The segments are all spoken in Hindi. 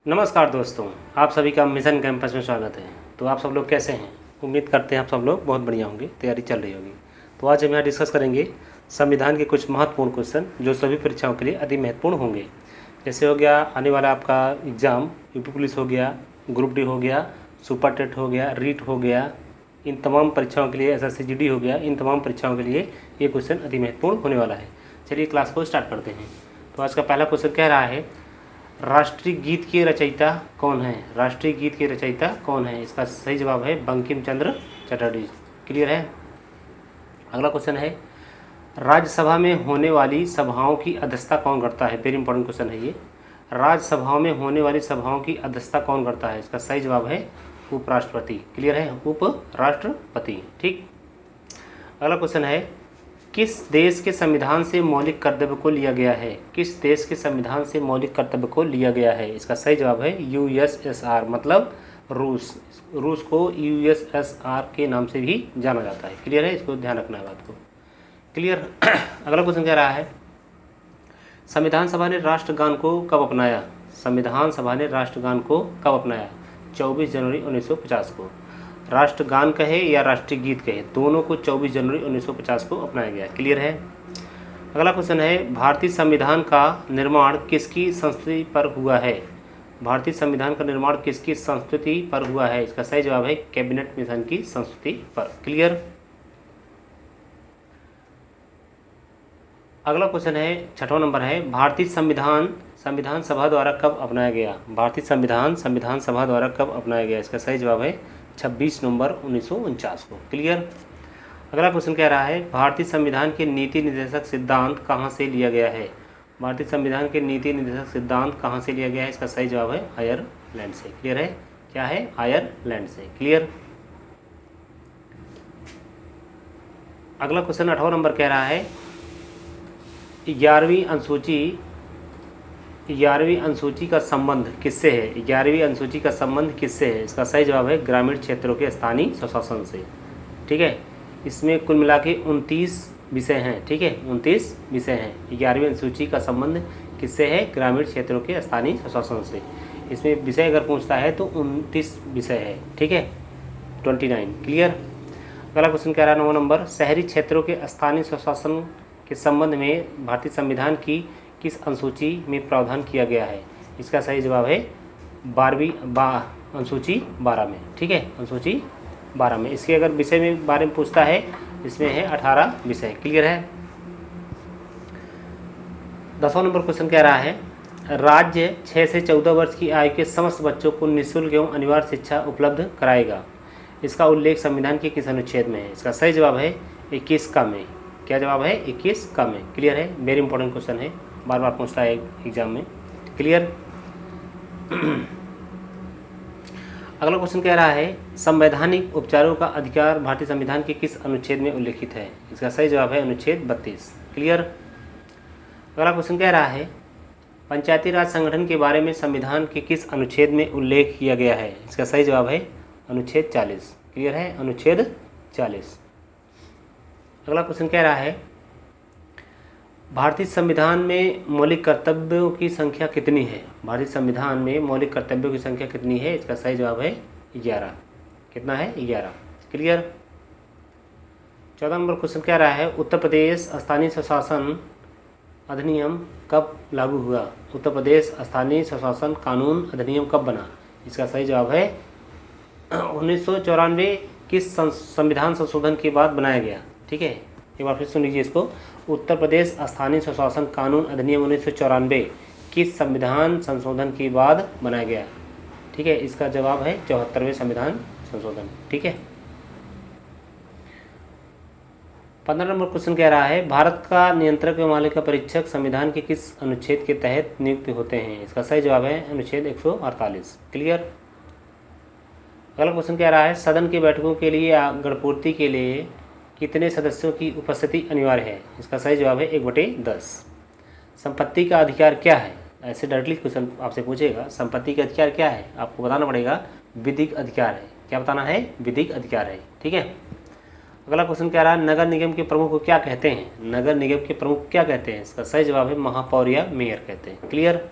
नमस्कार दोस्तों, आप सभी का मिशन कैंपस में स्वागत है। तो आप सब लोग कैसे हैं? उम्मीद करते हैं आप सब लोग बहुत बढ़िया होंगे, तैयारी चल रही होगी। तो आज हम यहाँ डिस्कस करेंगे संविधान के कुछ महत्वपूर्ण क्वेश्चन जो सभी परीक्षाओं के लिए अति महत्वपूर्ण होंगे। जैसे हो गया आने वाला आपका एग्ज़ाम, यूपी पुलिस हो गया, ग्रुप डी हो गया, सुपर टेट हो गया, रीट हो गया, इन तमाम परीक्षाओं के लिए, SSC GD हो गया, इन तमाम परीक्षाओं के लिए ये क्वेश्चन अति महत्वपूर्ण होने वाला है। चलिए क्लास को स्टार्ट करते हैं। तो आज का पहला क्वेश्चन कह रहा है, राष्ट्रीय गीत के रचयिता कौन है? राष्ट्रीय गीत के रचयिता कौन है? इसका सही जवाब है बंकिम चंद्र चटर्जी। क्लियर है? अगला क्वेश्चन है, राज्यसभा में होने वाली सभाओं की अध्यक्षता कौन करता है? वेरी इंपॉर्टेंट क्वेश्चन है ये। राज्यसभाओं में होने वाली सभाओं की अध्यक्षता कौन करता है? इसका सही जवाब है उपराष्ट्रपति। क्लियर है? उपराष्ट्रपति। ठीक। अगला क्वेश्चन है, किस देश के संविधान से मौलिक कर्तव्य को लिया गया है? किस देश के संविधान से मौलिक कर्तव्य को लिया गया है? इसका सही जवाब है USSR, मतलब रूस। रूस को USSR के नाम से भी जाना जाता है। क्लियर है? इसको ध्यान रखना है बात को। क्लियर। अगला क्वेश्चन कह रहा है, संविधान सभा ने राष्ट्रगान को कब अपनाया? संविधान सभा ने राष्ट्रगान को कब अपनाया? 24 जनवरी 1950 को। राष्ट्रगान कहे या राष्ट्रीय गीत कहे, दोनों को 24 जनवरी 1950 को अपनाया गया। क्लियर है? अगला क्वेश्चन है, भारतीय संविधान का निर्माण किसकी संस्तुति पर हुआ है? भारतीय संविधान का निर्माण किसकी संस्तुति पर हुआ है? इसका सही जवाब है कैबिनेट मिशन की संस्तुति पर। क्लियर। अगला क्वेश्चन है, छठवां नंबर है, भारतीय संविधान सभा द्वारा कब अपनाया गया? भारतीय संविधान सभा द्वारा कब अपनाया गया? इसका सही जवाब है 26 नवंबर 1949 को। क्लियर। अगला क्वेश्चन कह रहा है, भारतीय संविधान के नीति निर्देशक सिद्धांत कहाँ से लिया गया है? भारतीय संविधान के नीति निर्देशक सिद्धांत कहाँ से लिया गया है? इसका सही जवाब है आयरलैंड से। क्लियर है? क्या है? आयरलैंड से। क्लियर। अगला क्वेश्चन 8वां नंबर कह रहा है, 11वीं अनुसूची का संबंध किससे है? 11वीं अनुसूची का संबंध किससे है? इसका सही जवाब है ग्रामीण क्षेत्रों के स्थानीय स्वशासन से। ठीक है। इसमें कुल मिला के 29 विषय हैं। ठीक है, 29 विषय हैं। 11वीं अनुसूची का संबंध किससे है? ग्रामीण क्षेत्रों के स्थानीय स्वशासन से। इसमें विषय अगर पूछता है तो 29 विषय है। ठीक है, 29। क्लियर। अगला क्वेश्चन कह रहा है 9 नंबर, शहरी क्षेत्रों के स्थानीय स्वशासन के संबंध में भारतीय संविधान की किस अनुसूची में प्रावधान किया गया है? इसका सही जवाब है अनुसूची 12 में। ठीक है, अनुसूची 12 में। इसके अगर विषय में बारे में पूछता है, इसमें है 18 विषय। क्लियर है? 10वां नंबर क्वेश्चन कह रहा है, राज्य 6 से 14 वर्ष की आयु के समस्त बच्चों को निःशुल्क एवं अनिवार्य शिक्षा उपलब्ध कराएगा। इसका उल्लेख संविधान के किस अनुच्छेद में है? इसका सही जवाब है 21 का में। क्या जवाब है? 21 का में। क्लियर है? वेरी इंपॉर्टेंट क्वेश्चन है, बार बार पूछता है एग्जाम में। क्लियर। अगला क्वेश्चन कह रहा है, संवैधानिक उपचारों का अधिकार भारतीय संविधान के किस अनुच्छेद में उल्लेखित है? इसका सही जवाब है अनुच्छेद 32। क्लियर। अगला क्वेश्चन कह रहा है, पंचायती राज संगठन के बारे में संविधान के किस अनुच्छेद में उल्लेख किया गया है? इसका सही जवाब है अनुच्छेद 40। क्लियर है? अनुच्छेद 40। अगला क्वेश्चन कह रहा है, भारतीय संविधान में मौलिक कर्तव्यों की संख्या कितनी है? भारतीय संविधान में मौलिक कर्तव्यों की संख्या कितनी है? इसका सही जवाब है 11। कितना है? 11। क्लियर। 14 नंबर क्वेश्चन कह रहा है, उत्तर प्रदेश स्थानीय स्वशासन अधिनियम कब लागू हुआ? उत्तर प्रदेश स्थानीय स्वशासन कानून अधिनियम कब बना? इसका सही जवाब है 1994 किस संविधान संशोधन के बाद बनाया गया? ठीक है, एक बार फिर सुन लीजिए इसको। उत्तर प्रदेश स्थानीय स्वशासन कानून अधिनियम 1994 किस संविधान संशोधन के बाद बनाया गया? ठीक है, इसका जवाब है 74वें संविधान संशोधन। ठीक है। 15 नंबर क्वेश्चन कह रहा है, भारत का नियंत्रक एवं मालिका परीक्षक संविधान के किस अनुच्छेद के तहत नियुक्त होते हैं? इसका सही जवाब है अनुच्छेद 148। क्लियर। अगला क्वेश्चन कह रहा है, सदन की बैठकों के लिए गणपूर्ति के लिए कितने सदस्यों की उपस्थिति अनिवार्य है? इसका सही जवाब है 1/10। संपत्ति का अधिकार क्या है? ऐसे डायरेक्टली क्वेश्चन आपसे पूछेगा, संपत्ति का अधिकार क्या है? आपको बताना पड़ेगा विधिक अधिकार है। क्या बताना है? विधिक अधिकार है। ठीक है। अगला क्वेश्चन कह रहा है, नगर निगम के प्रमुख को क्या कहते हैं? नगर निगम के प्रमुख क्या कहते हैं? इसका सही जवाब है महापौर या मेयर कहते हैं। क्लियर।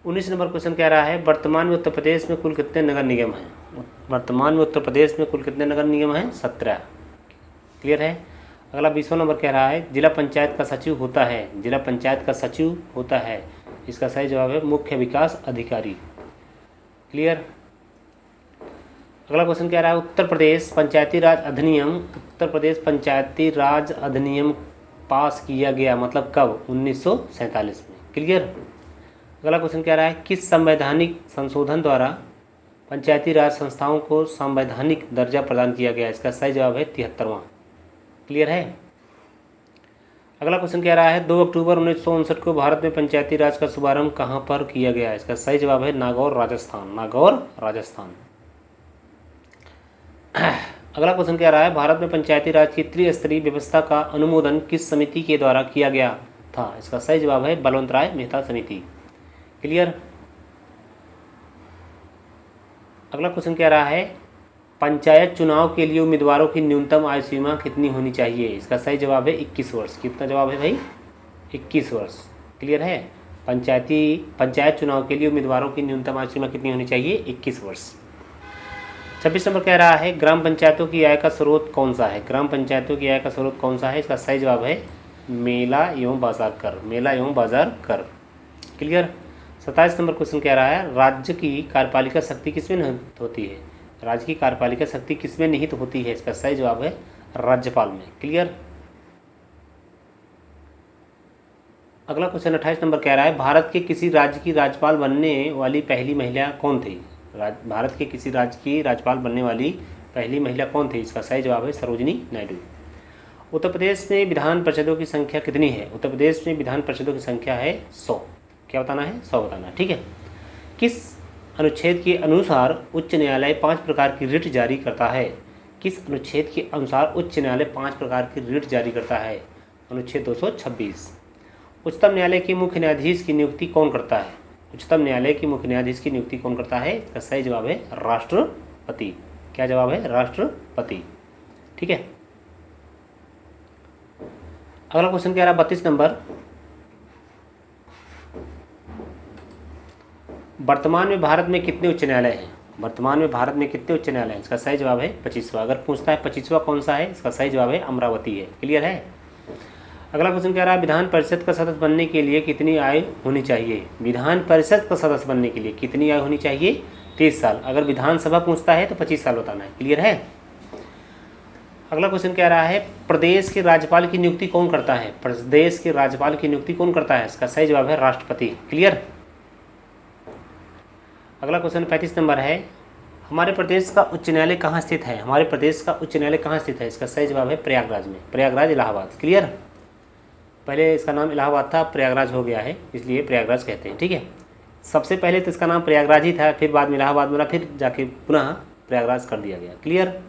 19 नंबर क्वेश्चन कह रहा है वर्तमान में उत्तर प्रदेश में कुल कितने नगर निगम हैं। वर्तमान में उत्तर प्रदेश में कुल कितने नगर निगम हैं? 17। क्लियर है। अगला 20वां नंबर कह रहा है जिला पंचायत का सचिव होता है। जिला पंचायत का सचिव होता है, इसका सही जवाब है मुख्य विकास अधिकारी। क्लियर। अगला क्वेश्चन कह रहा है उत्तर प्रदेश पंचायती राज अधिनियम पास किया गया मतलब कब? 1947 में। क्लियर। अगला क्वेश्चन कह रहा है किस संवैधानिक संशोधन द्वारा पंचायती राज संस्थाओं को संवैधानिक दर्जा प्रदान किया गया? इसका सही जवाब है 73वां। क्लियर है। अगला क्वेश्चन कह रहा है 2 अक्टूबर 1959 को भारत में पंचायती राज का शुभारंभ कहाँ पर किया गया? इसका सही जवाब है नागौर, राजस्थान। नागौर, राजस्थान। अगला क्वेश्चन कह रहा है भारत में पंचायती राज की त्रिस्तरीय व्यवस्था का अनुमोदन किस समिति के द्वारा किया गया था? इसका सही जवाब है बलवंत राय मेहता समिति। क्लियर। अगला क्वेश्चन कह रहा है पंचायत चुनाव के लिए उम्मीदवारों की न्यूनतम आयु सीमा कितनी होनी चाहिए? इसका सही जवाब है 21 वर्ष। कितना जवाब है भाई? 21 वर्ष। क्लियर है। पंचायत चुनाव के लिए उम्मीदवारों की न्यूनतम आयु सीमा कितनी होनी चाहिए? 21 वर्ष। 26 नंबर कह रहा है ग्राम पंचायतों की आय का स्रोत कौन सा है? ग्राम पंचायतों की आय का स्रोत कौन सा है? इसका सही जवाब है मेला एवं बाजार कर। मेला एवं बाजार कर। क्लियर। 27 नंबर क्वेश्चन कह रहा है राज्य की कार्यपालिका शक्ति किसमें निहित होती है? राज्य की कार्यपालिका शक्ति किसमें निहित होती है? इसका सही जवाब है राज्यपाल में। क्लियर। अगला क्वेश्चन 28 नंबर कह रहा है भारत के किसी राज्य की राज्यपाल बनने वाली पहली महिला कौन थी? भारत के किसी राज्य की राज्यपाल बनने वाली पहली महिला कौन थी? इसका सही जवाब है सरोजिनी नायडू। उत्तर प्रदेश में विधान परिषदों की संख्या कितनी है? उत्तर प्रदेश में विधान परिषदों की संख्या है 100। क्या बताना है? 100 बताना। ठीक है। किस अनुच्छेद के अनुसार उच्च न्यायालय 5 प्रकार की रिट जारी करता है? किस अनुच्छेद के अनुसार उच्च न्यायालय 5 प्रकार की रिट जारी करता है? अनुच्छेद 226। उच्चतम न्यायालय के मुख्य न्यायाधीश की नियुक्ति कौन करता है? उच्चतम न्यायालय के मुख्य न्यायाधीश की नियुक्ति कौन करता है? इसका सही जवाब है राष्ट्रपति। क्या जवाब है? राष्ट्रपति। ठीक है। अगला क्वेश्चन कह रहा है 32 नंबर वर्तमान में भारत में कितने उच्च न्यायालय हैं? वर्तमान में भारत में कितने उच्च न्यायालय हैं? इसका सही जवाब है 25वां। अगर पूछता है 25वां कौन सा है? इसका सही जवाब है अमरावती है। क्लियर है। अगला क्वेश्चन कह रहा है विधान परिषद का सदस्य बनने के लिए कितनी आयु होनी चाहिए? विधान परिषद का सदस्य बनने के लिए कितनी आयु होनी चाहिए? 30 साल। अगर विधानसभा पूछता है तो 25 साल बताना है। क्लियर है। अगला क्वेश्चन कह रहा है प्रदेश के राज्यपाल की नियुक्ति कौन करता है? प्रदेश के राज्यपाल की नियुक्ति कौन करता है? इसका सही जवाब है राष्ट्रपति। क्लियर। अगला क्वेश्चन 35 नंबर है हमारे प्रदेश का उच्च न्यायालय कहाँ स्थित है? हमारे प्रदेश का उच्च न्यायालय कहाँ स्थित है? इसका सही जवाब है प्रयागराज में। प्रयागराज, इलाहाबाद। क्लियर। पहले इसका नाम इलाहाबाद था, प्रयागराज हो गया है, इसलिए प्रयागराज कहते हैं। ठीक है। सबसे पहले तो इसका नाम प्रयागराज ही था, फिर बाद में इलाहाबाद बना, फिर जाके पुनः प्रयागराज कर दिया गया। क्लियर।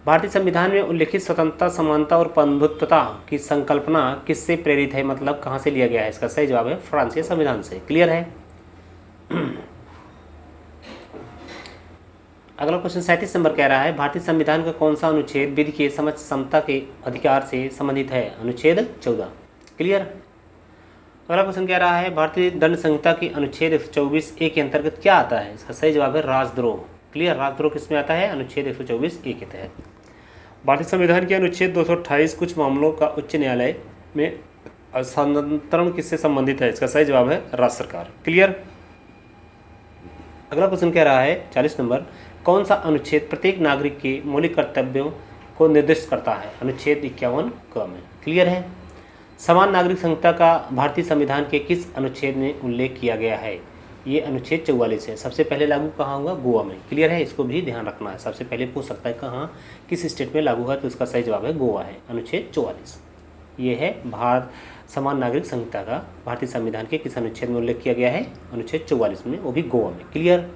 भारतीय संविधान में उल्लिखित स्वतंत्रता, समानता और बंधुत्वता की संकल्पना किससे प्रेरित है? मतलब कहाँ से लिया गया है? इसका सही जवाब है फ्रांस के संविधान से। क्लियर है। अगला क्वेश्चन 37 नंबर कह रहा है भारतीय संविधान का कौन सा अनुच्छेद विधि के समझ समता के अधिकार से संबंधित है? अनुच्छेद 14। क्लियर। अगला क्वेश्चन कह रहा है भारतीय दंड संहिता के अनुच्छेद 124 ए के अंतर्गत क्या आता है? इसका सही जवाब है राजद्रोह। क्लियर। राजद्रोह किसमें आता है? अनुच्छेद 124 ए के तहत। भारतीय संविधान के अनुच्छेद 228 कुछ मामलों का उच्च न्यायालय में हस्तांतरण किससे संबंधित है? इसका सही जवाब है राज्य सरकार। क्लियर। अगला क्वेश्चन कह रहा है 40 नंबर कौन सा अनुच्छेद प्रत्येक नागरिक के मौलिक कर्तव्यों को निर्दिष्ट करता है? अनुच्छेद 51 क में। क्लियर है। समान नागरिक संहिता का भारतीय संविधान के किस अनुच्छेद में उल्लेख किया गया है? ये अनुच्छेद 44 है। सबसे पहले लागू कहाँ होगा? गोवा में। क्लियर है। इसको भी ध्यान रखना है, सबसे पहले पूछ सकता है कहाँ, किस स्टेट में लागू है, तो इसका सही जवाब है गोवा है। अनुच्छेद 44 ये है समान नागरिक संहिता का भारतीय संविधान के किस अनुच्छेद में उल्लेख किया गया है? अनुच्छेद 44 में, वो भी गोवा में। क्लियर।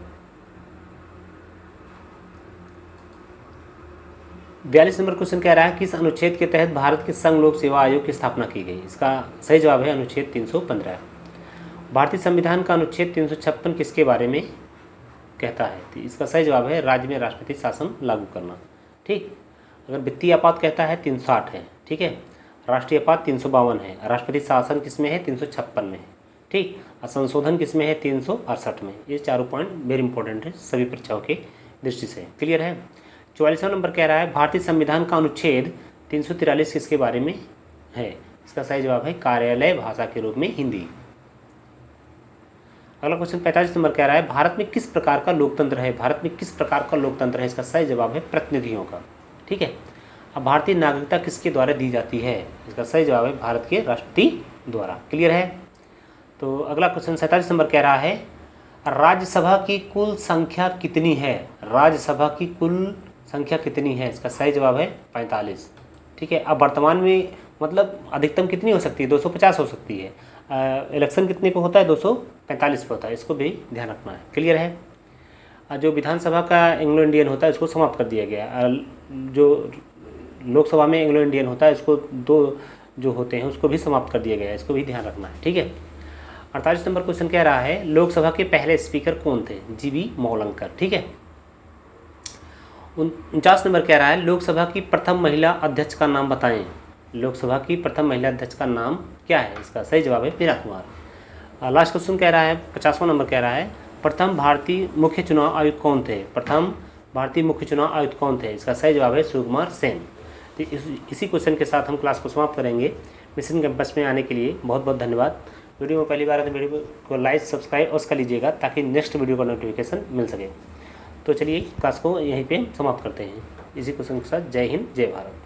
42 नंबर क्वेश्चन कह रहा है किस अनुच्छेद के तहत भारत के संघ लोक सेवा आयोग की स्थापना की गई? इसका सही जवाब है अनुच्छेद 315। भारतीय संविधान का अनुच्छेद 356 किसके बारे में कहता है? तो इसका सही जवाब है राज्य में राष्ट्रपति शासन लागू करना। ठीक। अगर वित्तीय आपात कहता है 360 है। ठीक है। राष्ट्रीय आपात 352 है। राष्ट्रपति शासन किस में है? 356 में है। ठीक। और संशोधन किस में है? 368 में। ये चारों पॉइंट वेरी इंपॉर्टेंट है सभी परीक्षाओं की दृष्टि से। क्लियर है। 44वां नंबर कह रहा है भारतीय संविधान का अनुच्छेद 343 किसके बारे में है? इसका सही जवाब है कार्यालय भाषा के रूप में हिंदी। अगला क्वेश्चन 45 नंबर कह रहा है भारत में किस प्रकार का लोकतंत्र है? भारत में किस प्रकार का लोकतंत्र है? इसका सही जवाब है प्रतिनिधियों का। ठीक है। अब भारतीय नागरिकता किसके द्वारा दी जाती है? इसका सही जवाब है भारत के राष्ट्रपति द्वारा। क्लियर है। तो अगला क्वेश्चन 47 नंबर कह रहा है राज्यसभा की कुल संख्या कितनी है? राज्यसभा की कुल संख्या कितनी है? इसका सही जवाब है 45। ठीक है। अब वर्तमान में मतलब अधिकतम कितनी हो सकती है? 250 हो सकती है। इलेक्शन कितने को होता है? 245 पे होता है। इसको भी ध्यान रखना है। क्लियर है। जो विधानसभा का एंग्लो इंडियन होता है इसको समाप्त कर दिया गया। जो लोकसभा में एंग्लो इंडियन होता है इसको 2 जो होते हैं उसको भी समाप्त कर दिया गया है। इसको भी ध्यान रखना है। ठीक है। 48 नंबर क्वेश्चन कह रहा है लोकसभा के पहले स्पीकर कौन थे? जीबी मौलंकर। ठीक है। 49 नंबर कह रहा है लोकसभा की प्रथम महिला अध्यक्ष का नाम बताएं। लोकसभा की प्रथम महिला अध्यक्ष का नाम क्या है? इसका सही जवाब है मीरा कुमार। लास्ट क्वेश्चन कह रहा है 50वां नंबर कह रहा है प्रथम भारतीय मुख्य चुनाव आयुक्त कौन थे? प्रथम भारतीय मुख्य चुनाव आयुक्त कौन थे? इसका सही जवाब है सुकुमार सेन। तो इसी क्वेश्चन के साथ हम क्लास को समाप्त करेंगे। मिशन कैंपस में आने के लिए बहुत बहुत धन्यवाद। वीडियो में पहली बार है तो वीडियो को लाइक सब्सक्राइब और कर लीजिएगा ताकि नेक्स्ट वीडियो का नोटिफिकेशन मिल सके। तो चलिए क्लास को यहीं पे समाप्त करते हैं इसी क्वेश्चन के साथ। जय हिंद जय भारत।